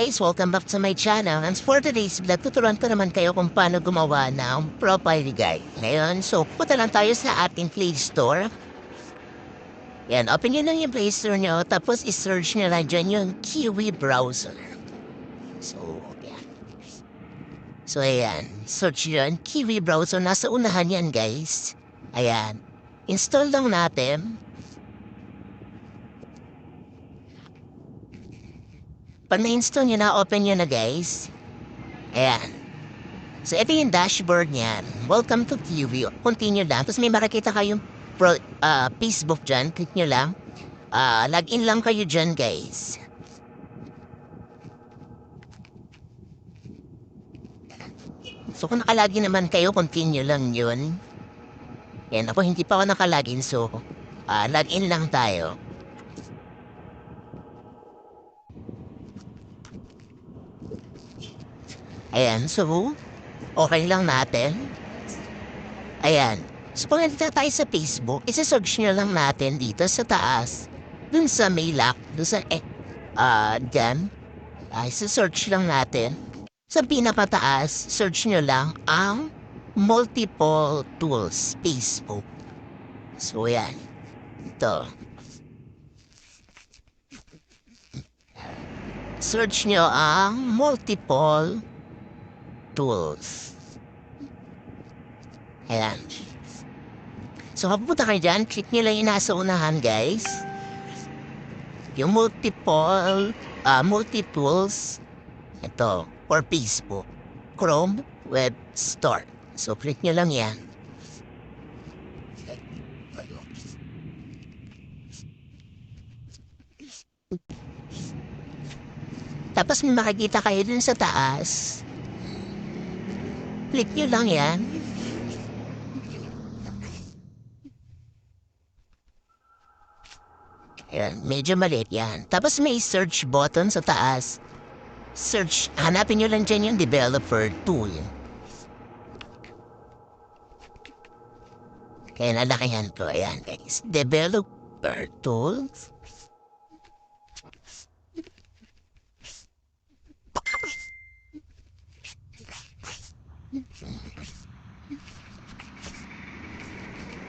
guys, welcome back to my channel. And for today's vlog, tuturuan ko naman kayo kung paano gumawa ng profile guide. Ngayon, so punta lang tayo sa ating Play Store. Yan, open nyo lang yung Play Store nyo, tapos i-search nyo lang dyan yung Kiwi browser. So, yan. So, ayan, search nyo yung Kiwi browser. Nasa unahan yan, guys. Ayan, install lang natin. Pag na-install nyo na, open nyo na guys. Ayan. So, ito yung dashboard niyan. Welcome to Kiwi. Continue lang. Tapos may makikita kayong Facebook dyan. Click nyo lang. Login lang kayo dyan guys. So, kung nakalagin naman kayo, continue lang yun. Ayan. Ako hindi pa ako nakalagin. So, login lang tayo. Ayan, so, okay lang natin. Ayan. So, pag nandito tayo sa Facebook, isa-search nyo lang natin dito sa taas. Dun sa may lock, dun sa, dyan. Isa-search lang natin. Sa pinapataas, search nyo lang ang multiple tools, Facebook. So, ayan. Ito. Search nyo ang multiple tools. Ayan. So, kapunta kayo dyan, click nyo lang yung nasa unahan, guys. Yung multi-tools. Ito, for Facebook. Chrome Web Store. So, click nyo lang yan. Tapos may makikita kayo dun sa taas. Click nyo lang yan. Ayan, medyo maliit yan. Tapos may search button sa taas. Search, hanapin nyo lang dyan yung developer tool. Kaya nalakihan ko. Ayan guys, developer tools.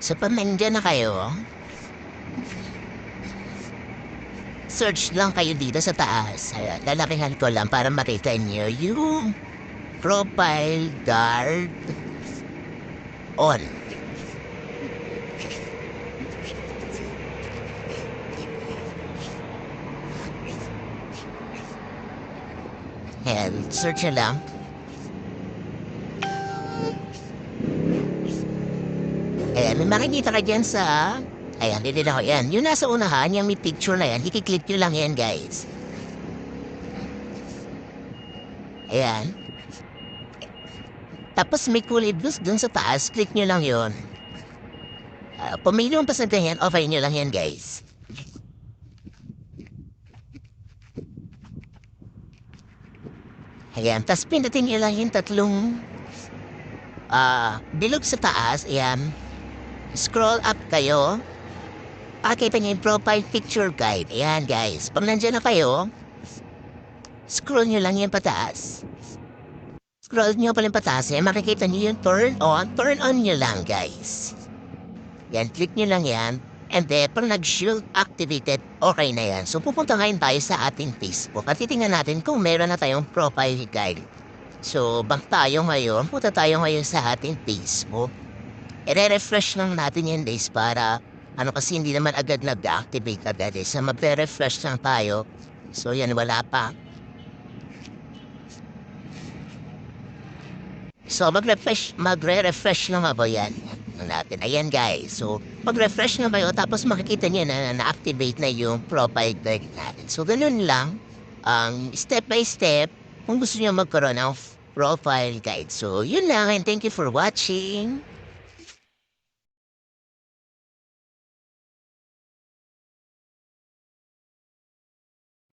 So, pag nandiyan na kayo, search lang kayo dito sa taas. Ayan, lalakihan ko lang para makita nyo yung profile guard on. Ayan, search nyo lang. Ayan, may makikita ka dyan sa... Ayan, dito na ako. Ayan, yung nasa unahan, yung may picture na yan, ikiklik nyo lang yan, guys. Ayan. Tapos may kulay blues dun sa taas, click nyo lang yun. Pumili yung pasantahin, okay nyo lang yan, guys. Ayan, tapos pindutin nyo lang yung tatlong bilog sa taas, ayan. Scroll up kayo. Pakita niyo yung profile picture guide. Ayan guys. Pag nandiyan na kayo, scroll nyo lang yung pataas. Scroll nyo pala yung pataas. Ayan, makikita nyo yung turn on. Turn on nyo lang guys. Yan, click nyo lang yan. And then, pag nag-shield activated, okay na yan. So, pupunta ngayon tayo sa ating Facebook. At titingnan natin kung meron na tayong profile guide. So, back tayo ngayon. Punta tayo ngayon sa ating Facebook. I-refresh lang natin yan guys para kasi hindi naman agad nag-activate agad eh. So magre-refresh lang tayo. So yan, wala pa. So magre-refresh lang ba yan natin. Ayan guys. So mag-refresh na kayo tapos makikita niyo na na-activate na yung profile guide natin. So ganun lang. Step by step kung gusto niyo magkaroon ng profile guide. So yun lang and thank you for watching.